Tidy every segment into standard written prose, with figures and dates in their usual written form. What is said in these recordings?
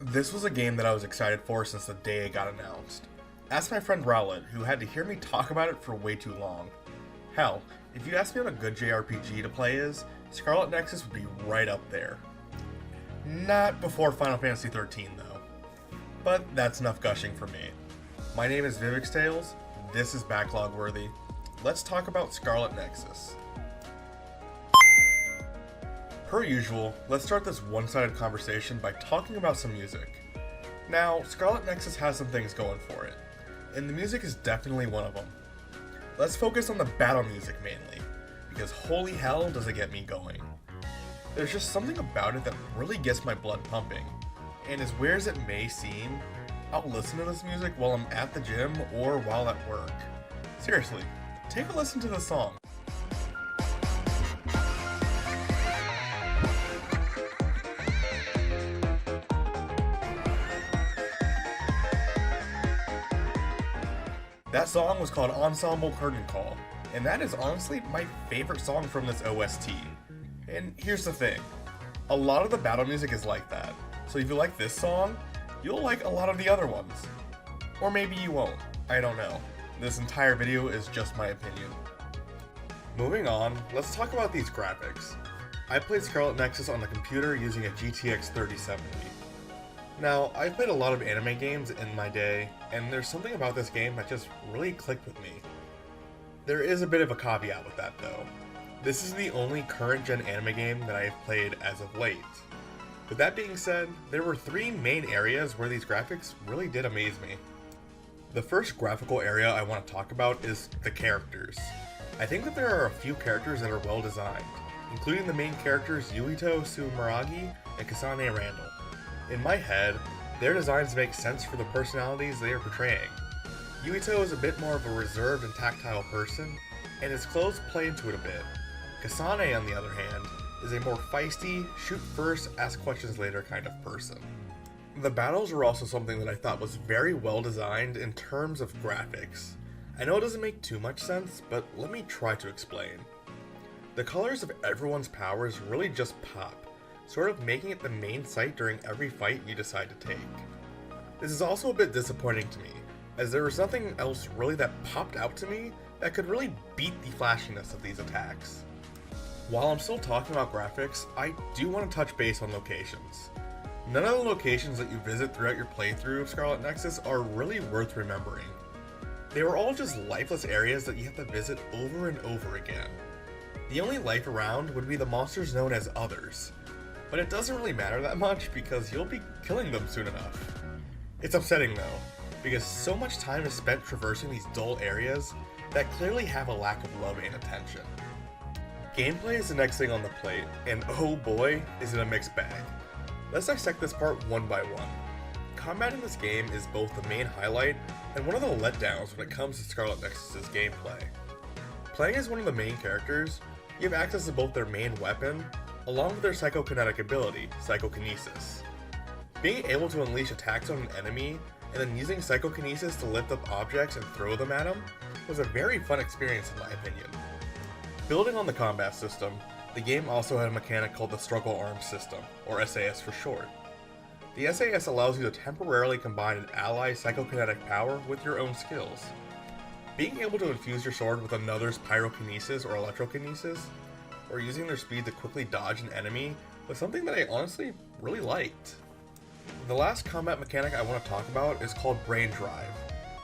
This was a game that I was excited for since the day it got announced. Ask my friend Rowlett, who had to hear me talk about it for way too long. Hell, if you asked me what a good JRPG to play is, Scarlet Nexus would be right up there. Not before Final Fantasy XIII though. But that's enough gushing for me. My name is Vivix Tales, this is Backlog Worthy. Let's talk about Scarlet Nexus. Per usual, let's start this one-sided conversation by talking about some music. Now, Scarlet Nexus has some things going for it, and the music is definitely one of them. Let's focus on the battle music mainly, because holy hell does it get me going. There's just something about it that really gets my blood pumping, and as weird as it may seem, I'll listen to this music while I'm at the gym or while at work. Seriously, take a listen to the song. That song was called Ensemble Curtain Call, and that is honestly my favorite song from this OST. And here's the thing, a lot of the battle music is like that, so if you like this song, you'll like a lot of the other ones. Or maybe you won't, I don't know. This entire video is just my opinion. Moving on, let's talk about these graphics. I played Scarlet Nexus on the computer using a GTX 3070. Now, I've played a lot of anime games in my day, and there's something about this game that just really clicked with me. There is a bit of a caveat with that though. This is the only current-gen anime game that I have played as of late. With that being said, there were three main areas where these graphics really did amaze me. The first graphical area I want to talk about is the characters. I think that there are a few characters that are well designed, including the main characters Yuito Sumeragi and Kasane Randall. In my head, their designs make sense for the personalities they are portraying. Yuito is a bit more of a reserved and tactile person, and his clothes play into it a bit. Kasane, on the other hand, is a more feisty, shoot first, ask questions later kind of person. The battles were also something that I thought was very well designed in terms of graphics. I know it doesn't make too much sense, but let me try to explain. The colors of everyone's powers really just pop, sort of making it the main sight during every fight you decide to take. This is also a bit disappointing to me, as there was nothing else really that popped out to me that could really beat the flashiness of these attacks. While I'm still talking about graphics, I do want to touch base on locations. None of the locations that you visit throughout your playthrough of Scarlet Nexus are really worth remembering. They were all just lifeless areas that you have to visit over and over again. The only life around would be the monsters known as Others, but it doesn't really matter that much because you'll be killing them soon enough. It's upsetting though, because so much time is spent traversing these dull areas that clearly have a lack of love and attention. Gameplay is the next thing on the plate, and oh boy, is it a mixed bag. Let's dissect this part one by one. Combat in this game is both the main highlight and one of the letdowns when it comes to Scarlet Nexus' gameplay. Playing as one of the main characters, you have access to both their main weapon, along with their psychokinetic ability, Psychokinesis. Being able to unleash attacks on an enemy, and then using Psychokinesis to lift up objects and throw them at them, was a very fun experience in my opinion. Building on the combat system, the game also had a mechanic called the Struggle Arms System, or SAS for short. The SAS allows you to temporarily combine an ally's psychokinetic power with your own skills. Being able to infuse your sword with another's pyrokinesis or electrokinesis, or using their speed to quickly dodge an enemy, was something that I honestly really liked. The last combat mechanic I want to talk about is called Brain Drive.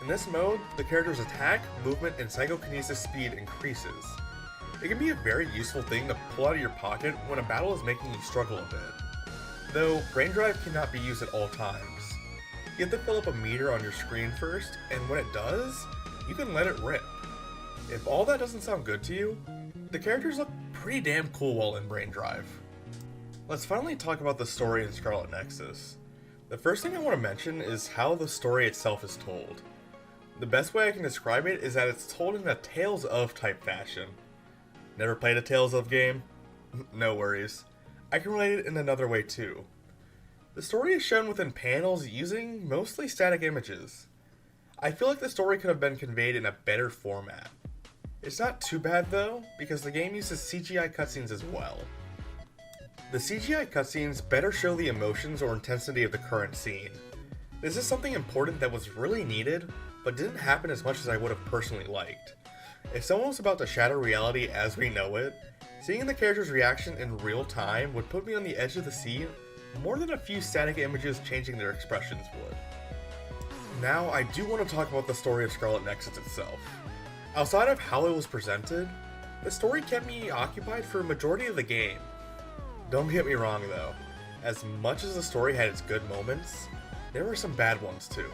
In this mode, the character's attack, movement, and psychokinesis speed increases. It can be a very useful thing to pull out of your pocket when a battle is making you struggle a bit. Though, Brain Drive cannot be used at all times. You have to fill up a meter on your screen first, and when it does, you can let it rip. If all that doesn't sound good to you, the characters look pretty damn cool while in Brain Drive. Let's finally talk about the story in Scarlet Nexus. The first thing I want to mention is how the story itself is told. The best way I can describe it is that it's told in a Tales of type fashion. Never played a Tales of game? No worries. I can relate it in another way too. The story is shown within panels using mostly static images. I feel like the story could have been conveyed in a better format. It's not too bad though, because the game uses CGI cutscenes as well. The CGI cutscenes better show the emotions or intensity of the current scene. This is something important that was really needed, but didn't happen as much as I would have personally liked. If someone was about to shatter reality as we know it, seeing the character's reaction in real time would put me on the edge of the seat more than a few static images changing their expressions would. Now, I do want to talk about the story of Scarlet Nexus itself. Outside of how it was presented, the story kept me occupied for a majority of the game. Don't get me wrong though, as much as the story had its good moments, there were some bad ones too.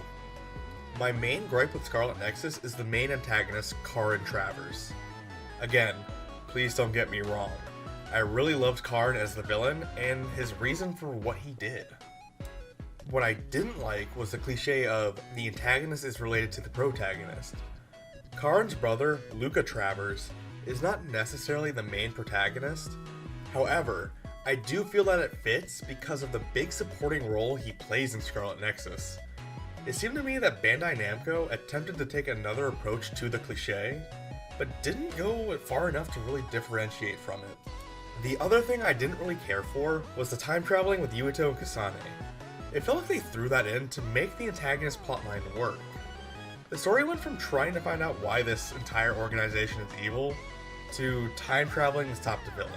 My main gripe with Scarlet Nexus is the main antagonist, Karn Travers. Again, please don't get me wrong, I really loved Karn as the villain and his reason for what he did. What I didn't like was the cliche of the antagonist is related to the protagonist. Karn's brother, Luca Travers, is not necessarily the main protagonist. However, I do feel that it fits because of the big supporting role he plays in Scarlet Nexus. It seemed to me that Bandai Namco attempted to take another approach to the cliche, but didn't go far enough to really differentiate from it. The other thing I didn't really care for was the time traveling with Yuito and Kasane. It felt like they threw that in to make the antagonist plotline work. The story went from trying to find out why this entire organization is evil, to time traveling to stop the villain.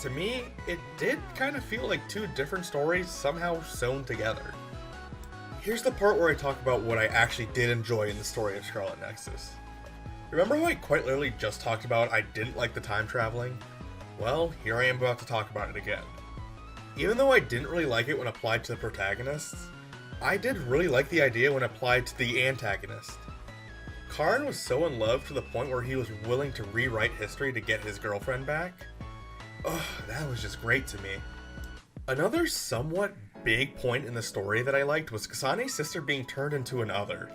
To me, it did kind of feel like two different stories somehow sewn together. Here's the part where I talk about what I actually did enjoy in the story of Scarlet Nexus. Remember how I quite literally just talked about I didn't like the time traveling? Well, here I am about to talk about it again. Even though I didn't really like it when applied to the protagonists, I did really like the idea when applied to the antagonist. Karn was so in love to the point where he was willing to rewrite history to get his girlfriend back. Ugh, that was just great to me. Another somewhat big point in the story that I liked was Kasane's sister being turned into an other.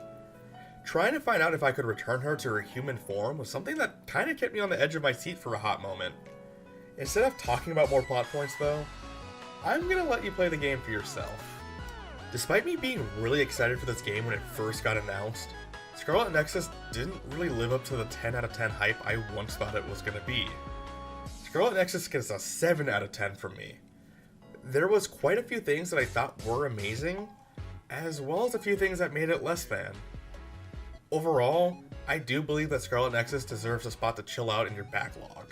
Trying to find out if I could return her to her human form was something that kind of kept me on the edge of my seat for a hot moment. Instead of talking about more plot points though, I'm gonna let you play the game for yourself. Despite me being really excited for this game when it first got announced, Scarlet Nexus didn't really live up to the 10 out of 10 hype I once thought it was gonna be. Scarlet Nexus gets a 7 out of 10 from me. There was quite a few things that I thought were amazing, as well as a few things that made it less than. Overall, I do believe that Scarlet Nexus deserves a spot to chill out in your backlog.